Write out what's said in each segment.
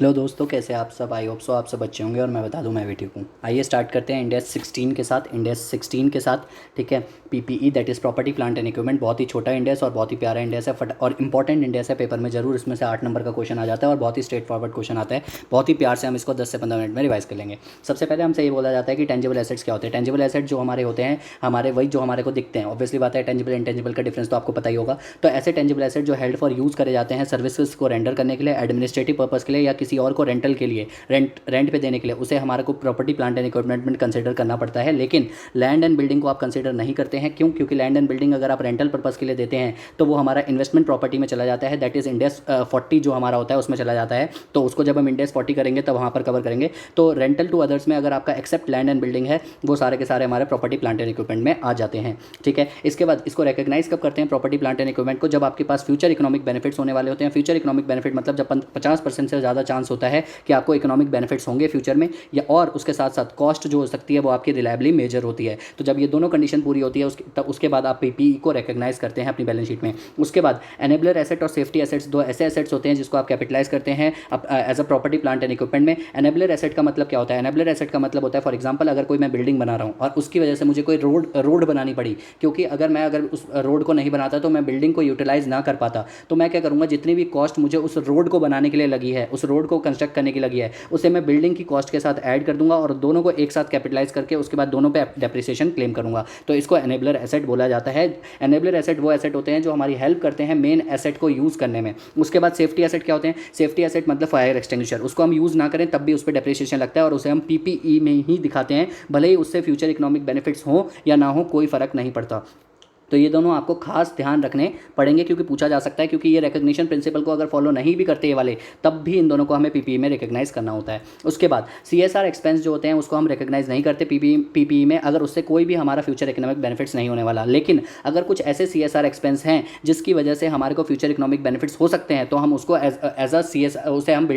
Hello दोस्तों, कैसे आप सब? आई होप सो आप सब अच्छे होंगे और मैं बता दूं मैं भी ठीक हूँ। आइए स्टार्ट करते हैं इंडेक्स 16 के साथ। इंडेक्स 16 के साथ ठीक है, PPE that is property plant and equipment. बहुत ही छोटा इंडेक्स और बहुत ही प्यारा इंडेक्स है, फट और इंपॉर्टेंट इंडेक्स है। पेपर में जरूर इसमें से 8 नंबर का क्वेश्चन आ जाता है और बहुत ही स्ट्रेट फॉरवर्ड क्वेश्चन आता है। बहुत ही प्यार से हम इसको 10 से 15 मिनट में रिवाइज कर लेंगे। सबसे पहले हमसे ये बोला जाता है कि टेंजिबल एसेट्स क्या होते हैं। टेंजिबल एसेट जो हमारे होते हैं, हमारे वही जो हमारे को दिखते हैं। ऑब्वियसली बात है, टेंजिबल इंटेंजिबल का डिफरेंस तो आपको पता ही होगा। तो ऐसे टेंजिबल एसेट जो हेल्ड फॉर यूज़ करे जाते हैं सर्विसेज को रेंडर करने के लिए, एडमिनिस्ट्रेटिव पर्पस के लिए या किसी और को रेंटल के लिए, रेंट पे देने के लिए, उसे हमारे को प्रॉपर्टी प्लांट एंड इक्विपमेंट में कंसीडर करना पड़ता है। लेकिन लैंड एंड बिल्डिंग को आप कंसीडर नहीं करते हैं। क्यों? क्योंकि लैंड एंड बिल्डिंग अगर आप रेंटल पर्पस के लिए देते हैं तो वो हमारा इन्वेस्टमेंट प्रॉपर्टी में चला जाता है। दैट इज इंडेक्स 40 जो हमारा होता है उसमें चला जाता है। तो उसको जब हम इंडेक्स 40 करेंगे तब वहाँ पर कवर करेंगे। तो रेंटल टू अदर्स में अगर आपका एक्सेप्ट लैंड एंड बिल्डिंग है, वो सारे के सारे हमारे प्रॉपर्टी प्लांट एंड इक्विपमेंट में आ जाते हैं। ठीक है, इसके बाद इसको रिकॉग्नाइज कब करते हैं प्रॉपर्टी प्लांट एंड इक्विपमेंट को? जब आपके पास फ्यूचर इकोनॉमिक बेनिफिट्स होने वाले होते हैं। फ्यूचर इकोनॉमिक बेनिफिट मतलब जब 50% से ज़्यादा चांस होता है कि आपको इकोनॉमिक बेनिफिट्स होंगे फ्यूचर में, या और उसके साथ साथ कॉस्ट जो हो सकती है वो आपकी रिलायबली मेजर होती है। तो जब ये दोनों कंडीशन पूरी होती है तब उसके बाद आप पीपीई को रिकॉग्नाइज करते हैं अपनी बैलेंस शीट में। उसके बाद एनेबलर एसेट और सेफ्टी एसेट्स, दो ऐसे एसेट्स होते हैं जिसको आप कैपिटलाइज करते हैं as a property plant and equipment में। एनेबलर एसेट का मतलब क्या होता है? एनेबलर एसेट का मतलब होता है, फॉर एग्जाम्पल अगर कोई मैं बिल्डिंग बना रहा हूँ और उसकी वजह से मुझे कोई रोड बनानी पड़ी, क्योंकि अगर उस रोड को नहीं बनाता तो मैं बिल्डिंग को यूटिलाइज ना कर पाता, तो मैं क्या करूँगा, जितनी भी कॉस्ट मुझे उस रोड को बनाने के लिए लगी है, उस रोड को कंस्ट्रक्ट करने की लगी है, उसे मैं बिल्डिंग की कॉस्ट के साथ ऐड कर दूंगा और दोनों को एक साथ कैपिटलाइज करके उसके बाद दोनों पे डेप्रिसिएशन क्लेम करूंगा। तो इसको एनेबलर एसेट बोला जाता है। एनेबलर एसेट वो एसेट होते हैं जो हमारी हेल्प करते हैं मेन एसेट को यूज़ करने में। उसके बाद सेफ्टी एसेट क्या होते हैं? सेफ्टी एसेट मतलब फायर एक्सटिंग्विशर। उसको हम यूज़ ना करें तब भी उस पर डेप्रिसिएशन लगता है और उसे हम पीपीई में ही दिखाते हैं, भले ही उससे फ्यूचर इकोनॉमिक बेनिफिट्स हो या ना हो, कोई फर्क नहीं पड़ता। तो ये दोनों आपको खास ध्यान रखने पड़ेंगे क्योंकि पूछा जा सकता है, क्योंकि ये रिकग्निशन प्रिंसिपल को अगर फॉलो नहीं भी करते ये वाले, तब भी इन दोनों को हमें पीपीई में रिकग्नाइज करना होता है। उसके बाद सीएसआर एक्सपेंस जो होते हैं उसको हम रिकग्नाइज नहीं करते पीपीई में, अगर उससे कोई भी हमारा फ्यूचर इकोनॉमिक बेनिफिट्स नहीं होने वाला। लेकिन अगर कुछ ऐसे सीएसआर एक्सपेंस हैं जिसकी वजह से हमारे को फ्यूचर इकोनॉमिक बेनिफिट्स हो सकते हैं, तो हम उसको एज अ सी एस उसे हम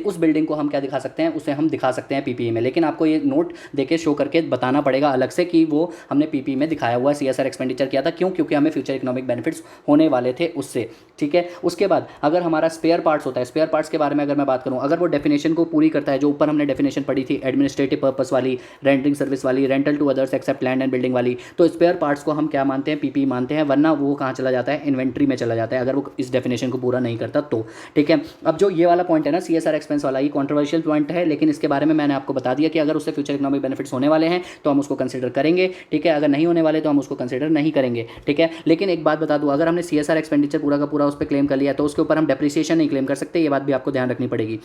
उस बिल्डिंग को हम क्या दिखा सकते हैं, उसे हम दिखा सकते हैं पीपीई में। लेकिन आपको ये नोट देके शो करके बताना पड़ेगा अलग से कि वो हमने पीपीई में दिखाया हुआ सीएसआर एक्सपेंडिचर किया था। क्यों? क्योंकि हमें फ्यूचर इकोनॉमिक बेनिफिट्स होने वाले थे उससे। ठीक है, उसके बाद अगर हमारा स्पेयर पार्ट्स होता है, स्पेयर पार्ट्स के बारे में अगर मैं बात करूं, अगर वो डेफिनेशन को पूरी करता है जो ऊपर हमने डेफिनेशन पढ़ी थी, एडमिनिस्ट्रेटिव पर्पस वाली, रेंटिंग सर्विस वाली, rental to others except land and building वाली, तो स्पेयर पार्ट्स को हम क्या मानते हैं? पीपी मानते हैं। वरना वो कहाँ चला जाता है? इन्वेंट्री में चला जाता है, अगर वो इस डेफिनेशन को पूरा नहीं करता तो। ठीक है, अब जो ये वाला पॉइंट है ना सीएसआर एक्सपेंस वाला, ये कॉन्ट्रोवर्शियल पॉइंट है, लेकिन इसके बारे में मैंने आपको बता दिया कि अगर उससे फ्यूचर इकोनॉमिक बेनिफिट्स होने वाले हैं तो हम उसको कंसिडर करेंगे। ठीक है, अगर नहीं होने वाले तो हम उसको कंसिडर नहीं करेंगे। ठीक है, लेकिन एक बात बता दूं, अगर हमने सीएसआर एक्सपेंडिचर पूरा का पूरा उस पर क्लेम कर लिया तो उसके ऊपर हम डेप्रिसिएशन नहीं क्लेम कर सकते। ये बात भी आपको ध्यान रखनी पड़ेगी।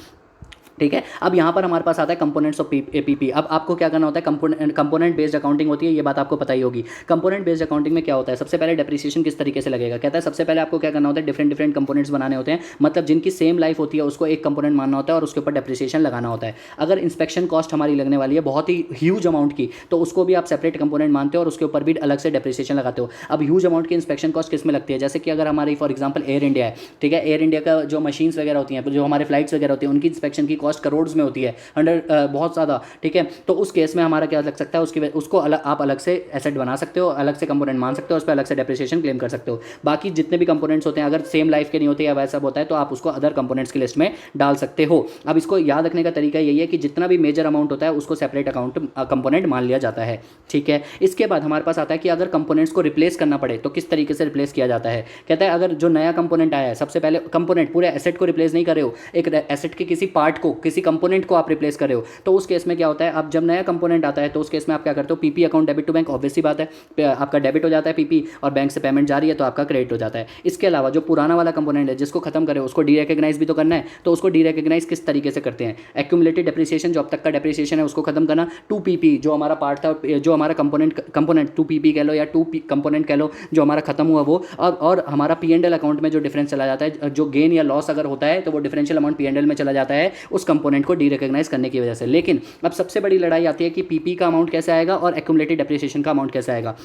ठीक है, अब यहाँ पर हमारे पास आता है कंपोनेंट्स ऑफ पीपी। अब आपको क्या करना होता है? कंपोनेंट बेस्ड अकाउंटिंग होती है, ये बात आपको पता ही होगी। कंपोनेंट बेस्ड अकाउंटिंग में क्या होता है? सबसे पहले डेप्रिसिएशन किस तरीके से लगेगा? कहता है सबसे पहले आपको क्या करना होता है, डिफरेंट डिफरेंट कंपोनेंट्स बनाने होते हैं, मतलब जिनकी सेम लाइफ होती है उसको एक कंपोनेंट मानना होता है और उसके ऊपर डेप्रिसिएशन लगाना होता है। अगर इंस्पेक्शन कॉस्ट हमारी लगने वाली है बहुत ही ह्यूज अमाउंट की, तो उसको भी आप सेपरेट कंपोनेंट मानते हो और उसके ऊपर भी अलग से डेप्रिसिएशन लगाते हो। अब ह्यूज अमाउंट की इंस्पेक्शन कॉस्ट किस में लगती है? जैसे कि अगर हमारी फॉर एग्जाम्पल एयर इंडिया है, ठीक है, एयर इंडिया का जो मशीन्स वगैरह होती हैं, जो हमारे फ्लाइट्स वगैरह होती हैं, उनकी इंस्पेक्शन की कॉस्ट करोड्स में होती है, अंडर बहुत ज़्यादा। ठीक है, तो उस केस में हमारा क्या लग सकता है? उसको आप अलग से एसेट बना सकते हो, अलग से कंपोनेंट मान सकते हो, उस पर अलग से डेप्रिसिएशन क्लेम कर सकते हो। बाकी जितने भी कंपोनेंट्स होते हैं अगर सेम लाइफ के नहीं होते या वैसा होता है तो आप उसको अदर कंपोनेंट्स की लिस्ट में डाल सकते हो। अब इसको याद रखने का तरीका यही है कि जितना भी मेजर अमाउंट होता है उसको सेपरेट कंपोनेंट मान लिया जाता है। ठीक है, इसके बाद हमारे पास आता है कि अगर कंपोनेंट्स को रिप्लेस करना पड़े तो किस तरीके से रिप्लेस किया जाता है। कहता है अगर जो नया कंपोनेंट आया है, सबसे पहले कंपोनेंट पूरे एसेट को रिप्लेस नहीं कर रहे हो, एक एसेट के किसी पार्ट को, किसी कंपोनेंट को आप रिप्लेस कर रहे हो, तो उस केस में क्या होता है? अब जब नया कंपोनेंट आता है तो उस केस में आप क्या करते हो? PP account debit to bank, obvious सी बात है, आपका डेबिट हो जाता है पीपी, और बैंक से पेमेंट जा रही है तो आपका क्रेडिट हो जाता है। इसके अलावा जो पुराना वाला कंपोनेंट है जिसको खत्म करे उसको डी रिकग्नाइज भी तो करना है, तो उसको डी रिकग्नाइज किस तरीके से करते हैं? एक्यूमुलेटेड डेप्रिसिएशन, जो अब तक का डेप्रिसिएशन है उसको खत्म करना, टू पीपी जो हमारा पार्ट था, जो हमारा कंपोनेंट टू पीपी कह लो या टू कंपोनेंट कह लो, जो हमारा खत्म हुआ वो, और हमारा पी&एल अकाउंट में जो डिफरेंस चला जाता है, जो गेन या लॉस अगर होता है तो वो डिफरेंशियल अमाउंट पी&एल में चला जाता है उस कंपोनेंट को डी रिकग्नाइज करने की वजह से। लेकिन अब सबसे बड़ी लड़ाई आती है कि पीपी का अमाउंट कैसे आएगा और एक्यूमुलेटेड डेप्रिसिएशन का अमाउंट कैसे आएगा।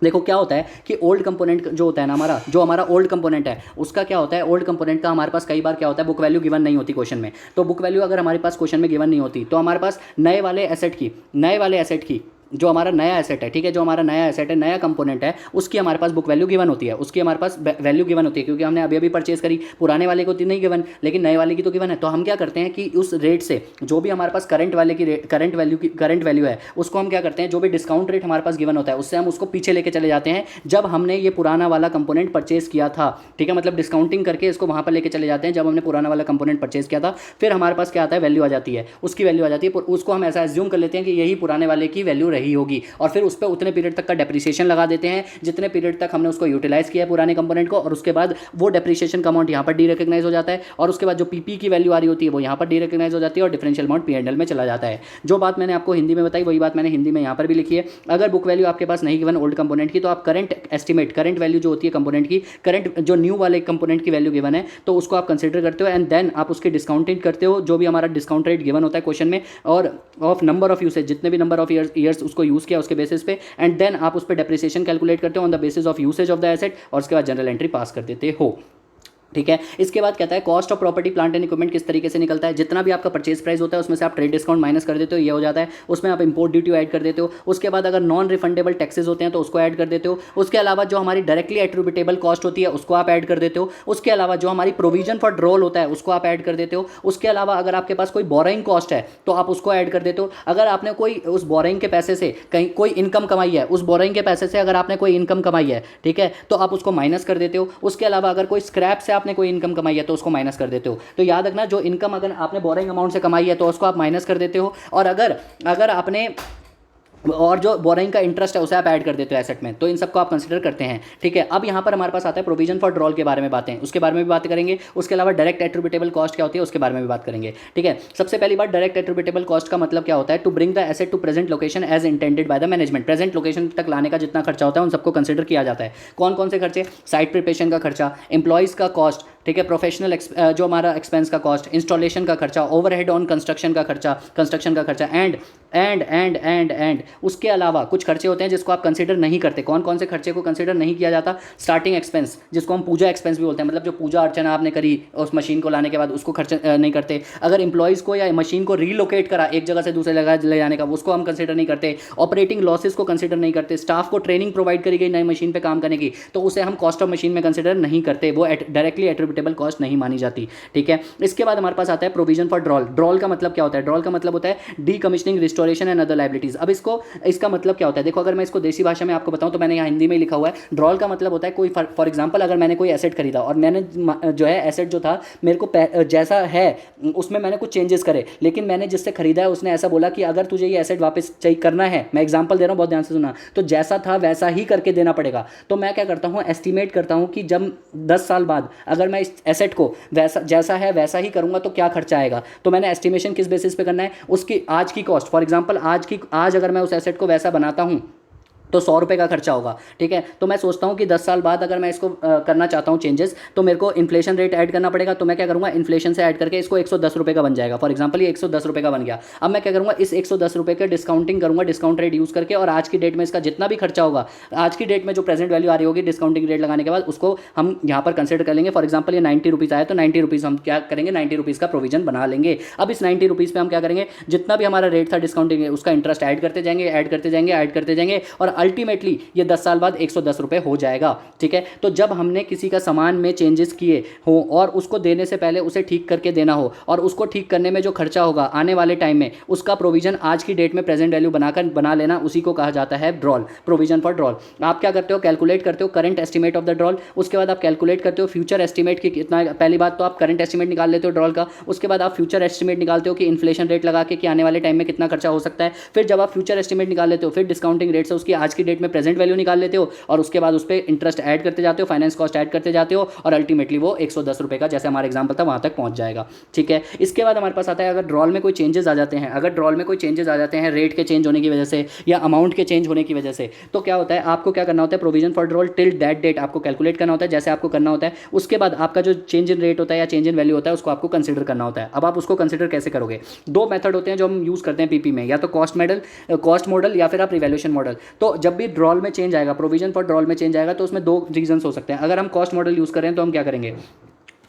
देखो क्या होता है कि ओल्ड कंपोनेंट जो होता है ना, हमारा ओल्ड कंपोनेंट है उसका क्या होता है? ओल्ड कंपोनेंट का हमारे पास कई बार क्या होता है, बुक वैल्यू गिवन नहीं होती क्वेश्चन में। तो बुक वैल्यू अगर हमारे पास क्वेश्चन में गिवन नहीं होती तो हमारे पास नए वाले एसेट की जो हमारा नया एसेट है, ठीक है, जो हमारा नया एसेट है, नया कंपोनेंट है, उसकी हमारे पास बुक वैल्यू गिवन होती है, उसकी हमारे पास वैल्यू गिवन होती है, क्योंकि हमने अभी अभी परचेज करी, पुराने वाले को तो नहीं गिवन लेकिन नए वाले की तो गिवन है। तो हम क्या करते हैं कि उस रेट से जो भी हमारे पास करंट वाले की करंट वैल्यू है, उसको हम क्या करते हैं, जो भी डिस्काउंट रेट हमारे पास गिवन होता है उससे हम उसको पीछे लेके चले जाते हैं जब हमने ये पुराना वाला कंपोनेंट परचेज किया था, ठीक है, मतलब डिस्काउंटिंग करके इसको वहाँ पर लेके चले जाते हैं जब हमने पुराना वाला कंपोनेंट परचेज किया था। फिर हमारे पास क्या आता है, वैल्यू आ जाती है, उसकी वैल्यू आ जाती है, उसको हम ऐसा एज्यूम कर लेते हैं कि यही पुराने वाले की वैल्यू रही होगी, और फिर उस पर उतने पीरियड तक का डेप्रिसिएशन लगा देते हैं जितने पीरियड तक हमने उसको यूटिलाइज किया है पुराने कंपोनेंट को, और उसके बाद वो डेप्रिसिएशन का अमाउंट यहाँ पर डी रिकग्नाइज हो जाता है, और उसके बाद जो पीपी की वैल्यू आ रही होती है वो यहाँ पर डी रिकग्नाइज हो जाती है, और डिफरेंशियल अमाउंट पी&ल में चला जाता है। जो बात मैंने आपको हिंदी में बताई वही बात मैंने हिंदी में यहाँ पर भी लिखी है। अगर बुक वैल्यू आपके पास नहीं गिवन ओल्ड कंपोनेंट की, तो आप करंट एस्टिमेट, करंट वैल्यू जो होती है कंपोनेंट की, करंट जो न्यू वाले कंपोनेंट की वैल्यू गिवन है, तो उसको आप कंसिडर करते हो एंड देन आप उसकी डिस्काउंटिंग करते हो, जो भी हमारा डिस्काउंट रेट गिवन होता है क्वेश्चन में, और ऑफ नंबर ऑफ यूसेज, जितने भी नंबर ऑफ ईयर्स उसको यूज़ किया उसके बेसिस पे, एंड देन आप उस पर डेप्रिसिएशन कैलकुलेट करते हो on the basis of usage of the asset, और उसके बाद जनरल एंट्री पास कर देते हो, ठीक है। इसके बाद कहता है cost of property plant and equipment किस तरीके से निकलता है, जितना भी आपका परचेज प्राइस होता है उसमें से आप ट्रेड डिस्काउंट माइनस कर देते हो, ये हो जाता है, उसमें आप इंपोर्ट ड्यूटी ऐड कर देते हो, उसके बाद अगर नॉन रिफंडेबल टैक्सेस होते हैं तो उसको ऐड कर देते हो, उसके अलावा जो हमारी डायरेक्टली एट्रीब्यूटेबल कॉस्ट होती है उसको आप ऐड कर देते हो, उसके अलावा जो हमारी प्रोविजन फॉर ड्रॉल होता है उसको आप ऐड कर देते हो, उसके अलावा अगर आपके पास कोई बोरोइंग कॉस्ट है तो आप उसको ऐड कर देते हो, अगर आपने कोई उस बोरोइंग के पैसे से कहीं कोई इनकम कमाई है, उस बोरोइंग के पैसे से अगर आपने कोई इनकम कमाई है, ठीक है, तो आप उसको माइनस कर देते हो, उसके अलावा अगर कोई स्क्रैप से आपने कोई इनकम कमाई है तो उसको माइनस कर देते हो। तो याद रखना, जो इनकम अगर आपने बोरिंग अमाउंट से कमाई है तो उसको आप माइनस कर देते हो, और अगर अगर आपने और जो बोरिंग का इंटरेस्ट है उसे आप ऐड कर देते हो एसेट में, तो इन सबको आप कंसीडर करते हैं, ठीक है। अब यहाँ पर हमारे पास आता है प्रोविजन फॉर ड्रॉल के बारे में बातें, उसके बारे में भी बात करेंगे, उसके अलावा डायरेक्ट एट्रीब्यूटेबल कॉस्ट क्या होती है उसके बारे में भी बात करेंगे, ठीक है। सबसे पहली बात, डायरेक्ट एट्रीब्यूटेबल कॉस्ट का मतलब क्या होता है, to bring the asset to present location as intended by the management, present location तक लाने का जितना खर्चा होता है उन सबको कंसिडर किया जाता है। कौन कौन से खर्चे, साइट प्रिपरेशन का खर्चा, एम्प्लॉइज़ का कॉस्ट, ठीक है, प्रोफेशनल जो हमारा एक्सपेंस का कॉस्ट, इंस्टॉलेशन का खर्चा, ओवरहेड ऑन कंस्ट्रक्शन का खर्चा एंड उसके अलावा कुछ खर्चे होते हैं जिसको आप कंसीडर नहीं करते। कौन कौन से खर्चे को कंसीडर नहीं किया जाता, स्टार्टिंग एक्सपेंस जिसको हम पूजा एक्सपेंस भी बोलते हैं, मतलब जो पूजा अर्चना आपने करी उस मशीन को लाने के बाद उसको खर्चा नहीं करते। अगर इंप्लॉइज़ को या मशीन को रीलोकेट करा एक जगह से दूसरे जगह ले जाने का, उसको हम कंसीडर नहीं करते। ऑपरेटिंग लॉसेस को कंसीडर नहीं करते। स्टाफ को ट्रेनिंग प्रोवाइड करी गई नई मशीन पर काम करने की, तो उसे हम कॉस्ट ऑफ मशीन में कंसीडर नहीं करते, वो डायरेक्टली एट्रीब्यूटेबल कॉस्ट नहीं मानी जाती, ठीक है। इसके बाद हमारे पास आता है प्रोविजन फॉर ड्रॉल। ड्रॉल का मतलब क्या होता है, ड्रॉल का मतलब होता है decommissioning, restoration and other liabilities. अब इसका मतलब क्या होता है, देखो अगर मैं इसको देसी भाषा में आपको बताऊं तो मैंने यहाँ हिंदी में लिखा हुआ है। ड्रॉल का मतलब होता है कोई फॉर एग्जांपल अगर मैंने कोई एसेट खरीदा और मैंने जो है एसेट जो था मेरे को जैसा है उसमें मैंने कुछ चेंजेस करे, लेकिन मैंने जिससे खरीदा है उसने ऐसा बोला कि अगर तुझे ये एसेट वापस चाहिए करना है, मैं एग्जांपल दे रहा हूँ, बहुत ध्यान से सुना, तो जैसा था वैसा ही करके देना पड़ेगा। तो मैं क्या करता हूँ, एस्टिमेट करता हूँ कि जब 10 साल बाद अगर मैं इस एसेट को जैसा है वैसा ही करूँगा तो क्या खर्चा आएगा। तो मैंने एस्टिमेशन किस बेसिस पे करना है, उसकी आज की कॉस्ट, फॉर एग्जांपल आज अगर मैं उस एसेट को वैसा बनाता हूँ तो 100 रुपये का खर्चा होगा, ठीक है। तो मैं सोचता हूँ कि 10 साल बाद अगर मैं इसको करना चाहता हूँ चेंजेस, तो मेरे को इन्फ्लेशन रेट ऐड करना पड़ेगा। तो मैं क्या करूँगा, इन्फ्लेशन से ऐड करके इसको 110 रुपये का बन जाएगा। फॉर एग्जांपल ये 110 रुपये का बन गया। अब मैं क्या करूँगा, इस 110 रुपये के डिस्काउंटिंग करूँगा, डिस्काउंट रेट यूज़ करके, और आज की डेट में इसका जितना भी खर्चा होगा, आज की डेट में जो प्रेजेंट वैल्यू आ रही होगी डिस्काउंटिंग रेट लगाने के बाद, उसको हम यहाँ पर कंसिडर कर लेंगे। फॉर एग्जाम्पल ये 90 रुपीज़ आया तो 90 रुपीज़ हम क्या करेंगे, 90 रुपीज़ का प्रोविजन बना लेंगे। अब इस 90 रुपीज़ पे हम क्या करेंगे, जितना भी हमारा रेट था डिस्काउंटिंग उसका इंटरेस्ट ऐड करते जाएंगे और अल्टीमेटली ये 10 साल बाद 110 रुपये हो जाएगा, ठीक है। तो जब हमने किसी का सामान में चेंजेस किए हो और उसको देने से पहले उसे ठीक करके देना हो, और उसको ठीक करने में जो खर्चा होगा आने वाले टाइम में, उसका प्रोविजन आज की डेट में प्रेजेंट वैल्यू बना लेना, उसी को कहा जाता है ड्रॉल, प्रोविजन फॉर ड्रॉल। आप क्या करते हो, कैलकुलेट करते हो करंट एस्टिमेट ऑफ द ड्रॉल, उसके बाद आप कैलकुलेट करते हो फ्यूचर एस्टिमेट की कितना। पहली बात तो आप करंट एस्टिमेट निकाल लेते हो ड्रॉल का, उसके बाद आप फ्यूचर एस्टिमेट निकालते हो कि इन्फ्लेशन रेट लगा के कि आने वाले टाइम में कितना खर्चा हो सकता है। फिर जब आप फ्यूचर एस्टिमेट निकाल लेते हो, फिर डिस्काउंटिंग रेट से उसकी आज की डेट में प्रेजेंट वैल्यू निकाल लेते हो, और उसके बाद उस पर इंटरेस्ट ऐड करते जाते हो, फाइनेंस कॉस्ट ऐड करते जाते हो, और अल्टीमेटली वो 110 रुपये का, जैसे हमारा एग्जांपल था, वहां तक पहुंच जाएगा, ठीक है। इसके बाद हमारे पास आता है अगर ड्रॉल में कोई चेंजेस आ जाते हैं, रेट के चेंज होने की वजह से या अमाउंट के चेंज होने की वजह से, तो क्या होता है, आपको क्या करना होता है, provision for drawal till that date आपको कैलकुलेट करना होता है, जैसे आपको करना होता है। उसके बाद आपका जो चेंज इन रेट होता है या चेंज इन वैल्यू होता है उसको आपको कंसिडर करना होता है। अब आप उसको कंसिडर कैसे करोगे, दो मेथड होते हैं जो हम यूज़ करते हैं पीपी में, या तो कॉस्ट मॉडल या फिर आप रिवैल्यूएशन मॉडल। तो जब भी ड्रॉल में चेंज आएगा, प्रोविजन फॉर ड्रॉल में चेंज आएगा, तो उसमें दो रीजंस हो सकते हैं। अगर हम कॉस्ट मॉडल यूज़ करें तो हम क्या करेंगे,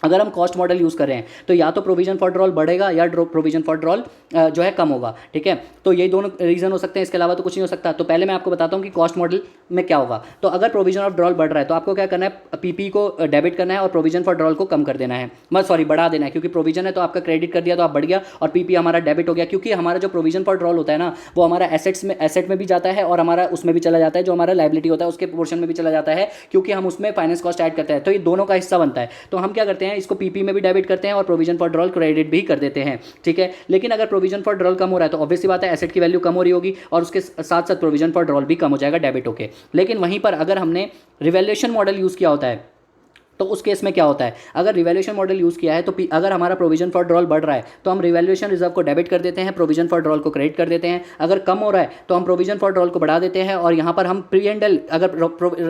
अगर हम कॉस्ट मॉडल यूज़ कर रहे हैं तो या तो प्रोविजन फॉर ड्रॉल बढ़ेगा या प्रोविजन फॉर ड्रॉल जो है कम होगा, ठीक है। तो ये दोनों रीज़न हो सकते हैं, इसके अलावा तो कुछ नहीं हो सकता। तो पहले मैं आपको बताता हूँ कि कॉस्ट मॉडल में क्या होगा। तो अगर प्रोविजन ऑफ ड्रॉल बढ़ रहा है तो आपको क्या करना है, पीपी को डेबिट करना है और प्रोविजन फॉर ड्रॉल को कम कर देना है, बढ़ा देना है, क्योंकि प्रोविजन है तो आपका क्रेडिट कर दिया तो आप बढ़ गया और पीपी हमारा डेबिट हो गया, क्योंकि हमारा जो प्रोविजन फॉर ड्रॉल होता है ना वो हमारा एसेट में भी जाता है और हमारा उसमें भी चला जाता है, जो हमारा लाइबिलिटी होता है उसके पोर्शन में भी चला जाता है, क्योंकि हम उसमें फाइनेंस कॉस्ट ऐड करते हैं। तो ये दोनों का हिस्सा बनता है। तो हम क्या करते हैं, इसको पीपी में भी डेबिट करते हैं और प्रोविजन फॉर ड्रॉल क्रेडिट भी कर देते हैं, ठीक है। लेकिन अगर प्रोविजन फॉर ड्रॉल कम हो रहा है तो ऑब्वियस सी बात है एसेट की वैल्यू कम हो रही होगी और उसके साथ साथ प्रोविजन फॉर ड्रॉल भी कम हो जाएगा डेबिट होके। लेकिन वहीं पर अगर हमने रिवैल्यूएशन मॉडल यूज़ किया होता है तो उस केस में क्या होता है, अगर रिवैल्यूएशन मॉडल यूज़ किया है तो अगर हमारा प्रोविजन फॉर ड्रॉल बढ़ रहा है तो हम रिवैल्यूएशन रिजर्व को डेबिट कर देते हैं, प्रोविजन फॉर ड्रॉल को क्रेडिट कर देते हैं। अगर कम हो रहा है तो हम प्रोविजन फॉर ड्रॉल को बढ़ा देते हैं और यहाँ पर हम पी एंड एल, अगर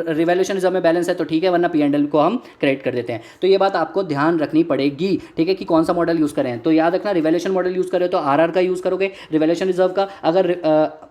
रिवैल्यूएशन रिजर्व में बैलेंस है तो ठीक है, वरना पी एंड एल को हम क्रेडिट कर देते हैं। तो ये बात आपको ध्यान रखनी पड़ेगी, ठीक है, कि कौन सा मॉडल यूज़ करें। तो याद रखना, रिवैल्यूएशन मॉडल यूज़ करें तो आर का यूज़ करोगे, रिवैल्यूएशन रिजर्व का। अगर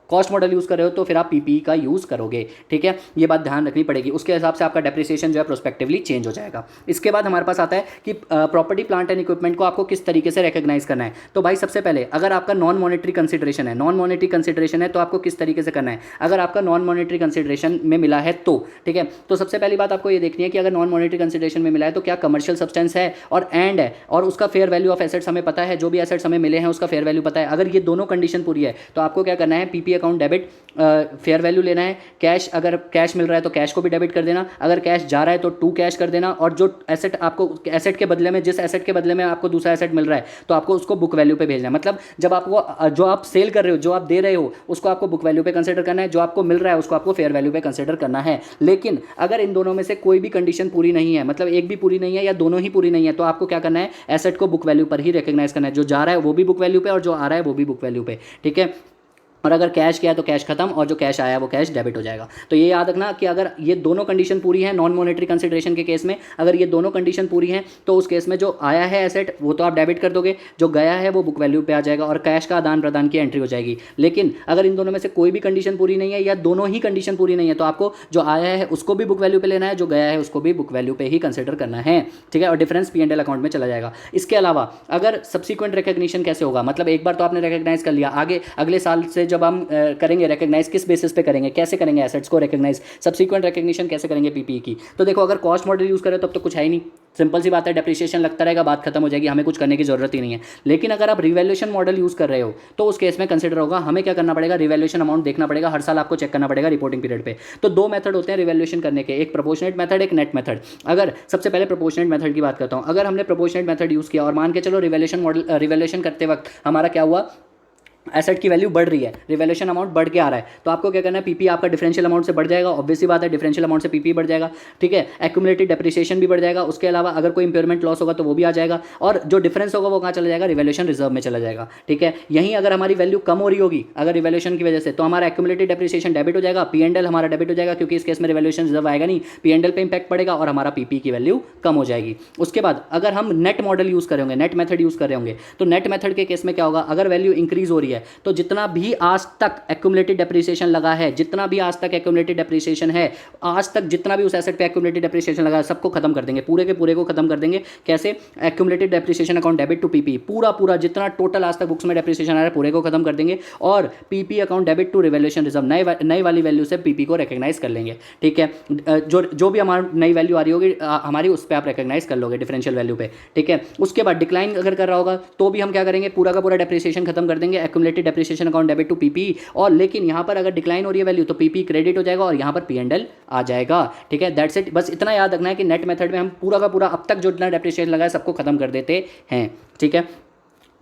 कॉस्ट मॉडल यूज़ कर रहे हो तो फिर आप पीपी का यूज़ करोगे, ठीक है। ये बात ध्यान रखनी पड़ेगी, उसके हिसाब से आपका डेप्रिसिएशन जो है प्रोस्पेक्टिवली चेंज हो जाएगा। इसके बाद हमारे पास आता है कि प्रॉपर्टी प्लांट एंड इक्विपमेंट को आपको किस तरीके से रिकॉग्नाइज करना है। तो भाई सबसे पहले अगर आपका नॉन मॉनेटरी कंसिडरेशन है, तो आपको किस तरीके से करना है। अगर आपका नॉन मॉनेटरी कंसिडरेशन में मिला है तो ठीक है, तो सबसे पहली बात आपको ये देखनी है कि अगर नॉन मॉनेटरी कंसिडरेशन में मिला है तो क्या कमर्शियल सब्सटेंस है और एंड है और उसका फेयर वैल्यू ऑफ एसेट्स हमें पता है, जो भी एसेट्स हमें मिले हैं उसका फेयर वैल्यू पता है। अगर ये दोनों कंडीशन पूरी है तो आपको क्या करना है, PP account debit fair value लेना है। कैश, अगर कैश मिल रहा है तो कैश को भी डेबिट कर देना, अगर कैश जा रहा है तो टू कैश कर देना, और जो एसेट आपको एसेट के बदले में, जिस एसेट के बदले में आपको दूसरा एसेट मिल रहा है तो आपको उसको बुक वैल्यू पे भेजना है। मतलब जब आपको जो आप सेल कर रहे हो, जो आप दे रहे हो उसको आपको बुक वैल्यू पे कंसिडर करना है, जो आपको मिल रहा है उसको आपको फेयर वैल्यू पे कंसिडर करना है। लेकिन अगर इन दोनों में से कोई भी कंडीशन पूरी नहीं है, मतलब एक भी पूरी नहीं है या दोनों ही पूरी नहीं है, तो आपको क्या करना है, एसेट को बुक वैल्यू पर ही रिकॉग्नाइज करना है। जो जा रहा है वो भी बुक वैल्यू पे और जो आ रहा है वो भी बुक वैल्यू पे, ठीक है। और अगर कैश किया तो कैश खत्म और जो कैश आया वो कैश डेबिट हो जाएगा। तो ये याद रखना कि अगर ये दोनों कंडीशन पूरी है नॉन मॉनेटरी कंसिडरेशन के केस में, अगर ये दोनों कंडीशन पूरी हैं तो उस केस में जो आया है एसेट वो तो आप डेबिट कर दोगे, जो गया है वो बुक वैल्यू पे आ जाएगा और कैश का आदान प्रदान की एंट्री हो जाएगी। लेकिन अगर इन दोनों में से कोई भी कंडीशन पूरी नहीं है या दोनों ही कंडीशन पूरी नहीं है तो आपको जो आया है उसको भी बुक वैल्यू पे लेना है, जो गया है उसको भी बुक वैल्यू पे ही कंसिडर करना है, ठीक है। और difference P and L account में चला जाएगा। इसके अलावा अगर सब्सिक्वेंट रिकॉग्निशन कैसे होगा, मतलब एक बार तो आपने रिकॉग्नाइज कर लिया, आगे अगले साल से जब हम करेंगे रिकॉग्नाइज, किस बेसिस पे करेंगे, कैसे करेंगे एसेट्स को रिकॉग्नाइज, सब्सिक्वेंट रिकॉग्निशन कैसे करेंगे पीपी की। तो देखो अगर कॉस्ट मॉडल यूज करें तब तो कुछ है ही नहीं, सिंपल सी बात है, डेप्रिसिएशन लगता रहेगा, बात खत्म हो जाएगी, हमें कुछ करने की जरूरत ही नहीं है। लेकिन अगर आप रिवैल्यूएशन मॉडल यूज कर रहे हो तो उस केस में कंसिडर होगा, हमें क्या करना पड़ेगा, रिवैल्यूएशन अमाउंट देखना पड़ेगा, हर साल आपको चेक करना पड़ेगा रिपोर्टिंग पीरियड पे। तो दो मेथड होते हैं रिवैल्यूएशन करने के, एक प्रोपोर्शनेट मेथड, एक नेट मेथड। अगर सबसे पहले प्रोपोर्शनेट मेथड की बात करता हूं, अगर हमने प्रोपोर्शनेट मेथड यूज किया और मान के चलो रिवैल्यूएशन करते वक्त हमारा क्या हुआ, एसेट की वैल्यू बढ़ रही है, रिवैल्यूएशन अमाउंट बढ़ के आ रहा है, तो आपको क्या करना है, पीपी आपका डिफरेंशियल अमाउंट से बढ़ जाएगा, ऑब्वियस सी बात है, डिफरेंशियल अमाउंट से पीपी बढ़ जाएगा, ठीक है। एक्यूमुलेटेड डेप्रिसिएशन भी बढ़ जाएगा, उसके अलावा अगर कोई इंपेयरमेंट लॉस होगा तो वो भी आ जाएगा, और जो डिफरेंस होगा वो कहाँ चला जाएगा, रिवैल्यूएशन रिजर्व में चला जाएगा, ठीक है। यहीं अगर हमारी वैल्यू कम हो रही होगी अगर रिवैल्यूएशन की वजह से, तो हमारा एक्यूमुलेटेड डेप्रिसिएशन डेबिट हो जाएगा, पी एंड एल हमारा डेबिट हो जाएगा, क्योंकि इस केस में रिवैल्यूएशन रिजर्व आएगा नहीं, पी एंड एल पे इंपैक्ट पड़ेगा और हमारा पीपी की वैल्यू कम हो जाएगी। उसके बाद अगर हम नेट मॉडल यूज कर रहे होंगे, नेट मेथड यूज कर रहे होंगे, तो नेट मेथड के केस में क्या होगा, अगर वैल्यू इंक्रीज हो रही है तो जितना भी आज तक एक्यूमुलेटेड डेप्रिसिएशन लगा है, जितना भी आज तक एक्यूमुलेटेड डेप्रिसिएशन है, आज तक जितना भी उस एसेट पे एक्यूमुलेटेड डेप्रिसिएशन लगा है सबको खत्म कर देंगे, पूरे के पूरे को खत्म कर देंगे। कैसे, accumulated depreciation account debit to PP, पूरा जितना टोटल आज तक बुक्स में डेप्रिसिएशन आ रहा है पूरे को खत्म कर देंगे, और PP account debit to revaluation reserve, नई वाली वैल्यू से पीपी को रिकॉग्नाइज कर लेंगे, ठीक है। जो भी हमारी नई वैल्यू आ रही होगी हमारी, उस पर आप रिकॉग्नाइज कर लोगे डिफरेंशियल वैल्यू पे, ठीक है। उसके बाद डिक्लाइन अगर कर रहा होगा तो भी हम क्या करेंगे, पूरा का पूरा डेप्रिसिएशन खत्म कर देंगे, accumulated depreciation account debit to PP, और लेकिन यहां पर अगर डिक्लाइन हो रही है वैल्यू तो पीपी क्रेडिट हो जाएगा और यहां पर पी एंड एल आ जाएगा, ठीक है। दैट्स इट, बस इतना याद रखना है कि नेट मेथड में हम पूरा का पूरा अब तक जो इतना डेप्रिसिएशन लगा है सबको खत्म कर देते हैं, ठीक है।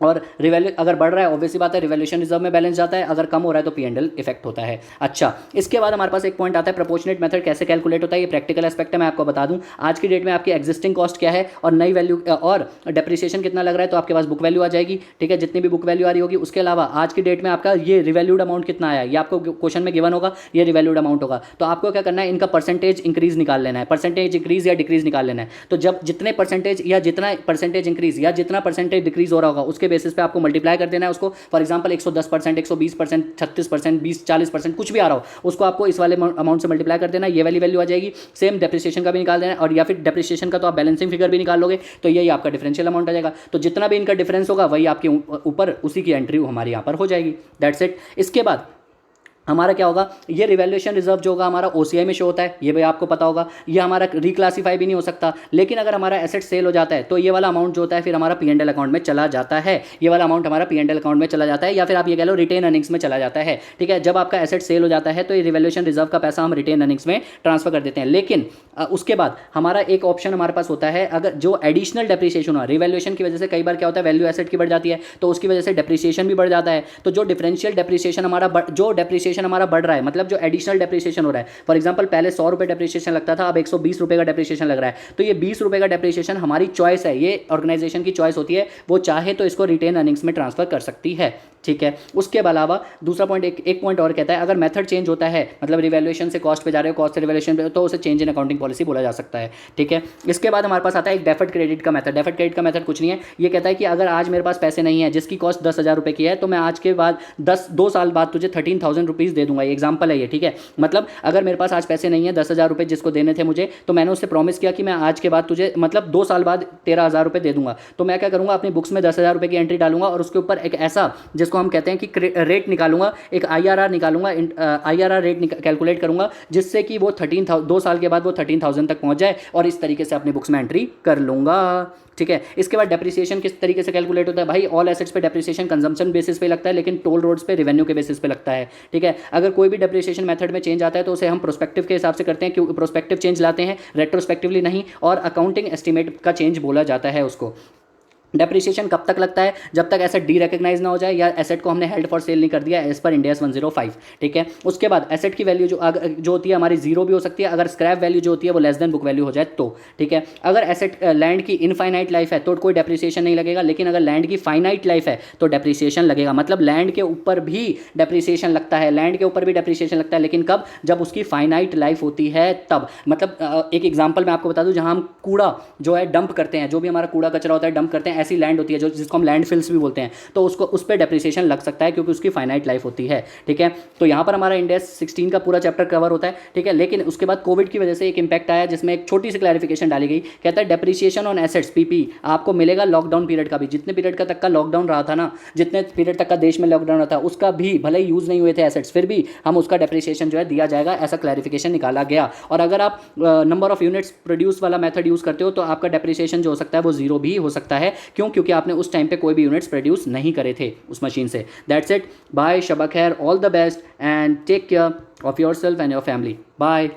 और रिवैल्यू अगर बढ़ रहा है ऑब्वियसली बात है रिवैल्यूएशन रिजर्व में बैलेंस जाता है, अगर कम हो रहा है तो पी एंड एल इफेक्ट होता है। अच्छा, इसके बाद हमारे पास एक पॉइंट आता है प्रोपोर्शनेट मेथड कैसे कैलकुलेट होता है, ये प्रैक्टिकल एस्पेक्ट है, मैं आपको बता दूं आज की डेट में आपकी एग्जिस्टिंग कॉस्ट क्या है और नई वैल्यू और डेप्रिसिएशन कितना लग रहा है, तो आपके पास बुक वैल्यू आ जाएगी, ठीक है, जितनी भी बुक वैल्यू आ रही होगी। उसके अलावा आज की डेट में आपका ये रिवैल्यूड अमाउंट कितना आया, ये आपको क्वेश्चन में गिवन होगा, ये रिवैल्यूड अमाउंट होगा, तो आपको क्या करना है, इनका परसेंटेज इंक्रीज निकाल लेना है, परसेंटेज इंक्रीज या डिक्रीज निकाल लेना है। तो जब जितने परसेंटेज या जितना परसेंटेज इंक्रीज या जितना परसेंटेज डिक्रीज हो रहा होगा उसके बेसिस पे आपको मल्टीप्लाई कर देना है उसको। फॉर एग्जांपल 110%, 120%, 36%, 20-40% कुछ भी आ रहा हो उसको आपको इस वाले अमाउंट से मल्टीप्लाई कर देना, ये वाली वैल्यू आ जाएगी। सेम डेप्रिसिएशन का भी निकाल देना है, और या फिर डेप्रिसिएशन का तो आप बैलेंसिंग फिगर भी निकाल लोगे, तो यही आपका डिफरेंशियल अमाउंट आ जाएगा। तो जितना भी इनका डिफरेंस होगा वही आपके ऊपर उसी की एंट्री हमारे यहाँ पर हो जाएगी। That's it. इसके बाद हमारा क्या होगा, ये रिवैल्यूएशन रिजर्व जो होगा हमारा ओसीआई में शो होता है, ये भी आपको पता होगा। ये हमारा रिक्लासीफाई भी नहीं हो सकता, लेकिन अगर हमारा एसेट सेल हो जाता है तो ये वाला अमाउंट जो होता है फिर हमारा पी&एल अकाउंट में चला जाता है। ये वाला अमाउंट हमारा पी&एल अकाउंट में चला जाता है, या फिर आप ये कह लो रिटेन अर्निंग्स में चला जाता है। ठीक है, जब आपका एसेट सेल हो जाता है तो ये रिवैल्यूएशन रिजर्व का पैसा हम रिटेन अर्निंग्स में ट्रांसफर कर देते हैं। लेकिन उसके बाद हमारा एक ऑप्शन हमारे पास होता है, अगर जो एडिशनल डेप्रिसिएशन हुआ रिवैल्यूएशन की वजह से, कई बार क्या होता है वैल्यू एसेट की बढ़ जाती है तो उसकी वजह से डेप्रिसिएशन भी बढ़ जाता है। तो जो डिफरेंशियल डेप्रिसिएशन हमारा जो डेप्रिसिएशन हमारा बढ़ रहा है, मतलब जो एडिशनल डेप्रिसिएशन हो रहा है, फॉर एग्जांपल पहले 100 रुपये डेप्रिसिएशन लगता था, अब 120 रुपये का डेप्रिसिएशन लग रहा है, तो ये 20 रुपये का डेप्रिसिएशन हमारी चॉइस है, ये ऑर्गेनाइजेशन की चॉइस होती है, वो चाहे तो इसको रिटेन अर्निंग्स में ट्रांसफर कर सकती है। ठीक है, उसके अलावा दूसरा पॉइंट एक पॉइंट और कहता है, अगर मेथड चेंज होता है, मतलब रिवैल्यूएशन से कॉस्ट पे जा रहे हो, कॉस्ट से रिवैल्यूएशन पे, तो उसे चेंज इन अकाउंटिंग पॉलिसी बोला जा सकता है। ठीक है, इसके बाद हमारे पास आता है एक डेफर्ड क्रेडिट का मेथड। डेफर्ड क्रेडिट का मेथड कुछ नहीं है, ये कहता है कि अगर आज मेरे पास पैसे नहीं है, जिसकी कॉस्ट 10,000 रुपये की है, तो मैं आज के बाद 2 साल बाद तुझे 13,000 रुपीज़ दे दूंगा। ये एग्जाम्पल है ये। ठीक है, मतलब अगर मेरे पास आज पैसे नहीं है 10,000 रुपये जिसको देने थे मुझे, तो मैंने उससे प्रॉमिस किया कि मैं आज के बाद तुझे मतलब 2 साल बाद 13,000 रुपये दे दूंगा। तो मैं क्या करूँगा, अपनी बुक्स में 10,000 रुपये की एंट्री डालूंगा और उसके ऊपर एक ऐसा जिसको हम कहते हैं कि रेट निकालूंगा, एक IRR निकालूंगा, IRR रेट कैलकुलेट करूंगा, जिससे कि वो 2 साल के बाद वो 13,000 तक पहुंच जाए, और इस तरीके से अपनी बुक्स में एंट्री कर लूंगा। ठीक है, इसके बाद डेप्रिसिएशन किस तरीके से कैलकुलेट होता है भाई, ऑल एसेट्स पे डेप्रिसिएशन कंजम्पशन बेसिस पे लगता है, लेकिन टोल रोड्स पे रेवेन्यू के बेसिस पे लगता है। ठीक है, अगर कोई भी डेप्रिसिएशन मेथड में चेंज आता है तो उसे हम प्रोस्पेक्टिव के हिसाब से करते हैं, क्योंकि प्रोस्पेक्टिव चेंज लाते हैं, रेट्रोस्पेक्टिवली नहीं, और अकाउंटिंग एस्टिमेट का चेंज बोला जाता है उसको। डेप्रिसिएशन कब तक लगता है, जब तक एसेट डी रिकग्नाइज ना हो जाए या एसेट को हमने हेल्ड फॉर सेल नहीं कर दिया एज पर इंड AS 105। ठीक है, उसके बाद एसेट की वैल्यू जो होती है हमारी जीरो भी हो सकती है, अगर स्क्रैप वैल्यू जो होती है वो लेस देन बुक वैल्यू हो जाए तो। ठीक है, अगर एसेट लैंड की इनफाइनाइट लाइफ है तो कोई डेप्रिसिएशन नहीं लगेगा, लेकिन अगर लैंड की फाइनाइट लाइफ है तो डेप्रिसिएशन लगेगा। मतलब लैंड के ऊपर भी डेप्रिसिएशन लगता है, लैंड के ऊपर भी डेप्रिसिएशन लगता है, लेकिन कब, जब उसकी फाइनाइट लाइफ होती है तब। मतलब एक एग्जाम्पल मैं आपको बता दूं, जहां हम कूड़ा जो है डंप करते हैं, जो भी हमारा कूड़ा कचरा होता है डंप करते हैं, ऐसी लैंड होती है जो जिसको हम लैंडफिल्स भी बोलते हैं, तो उसको उस पर डेप्रिसिएशन लग सकता है क्योंकि उसकी फाइनाइट लाइफ होती है। ठीक है, तो यहाँ पर हमारा इंड AS 16 का पूरा चैप्टर कवर होता है। ठीक है, लेकिन उसके बाद कोविड की वजह से एक इंपैक्ट आया, जिसमें एक छोटी सी क्लैरिफिकेशन डाली गई। कहता है डेप्रिसिएशन ऑन एसेट्स PP आपको मिलेगा लॉकडाउन पीरियड का भी, जितने पीरियड का तक का लॉकडाउन रहा था ना, जितने पीरियड तक का देश में लॉकडाउन रहा था, उसका भी भले ही यूज़ नहीं हुए थे एसेट्स, फिर भी हम उसका डेप्रिसिएशन जो है दिया जाएगा, ऐसा क्लैरिफिकेशन निकाला गया। और अगर आप नंबर ऑफ यूनिट्स प्रोड्यूस वाला मेथड यूज़ करते हो तो आपका डेप्रिसिएशन जो हो सकता है वो 0 भी हो सकता है। क्यों? क्योंकि आपने उस टाइम पे कोई भी यूनिट्स प्रोड्यूस नहीं करे थे उस मशीन से। दैट्स इट, बाय, शब खैर, all the best and take care of yourself and your family. Bye.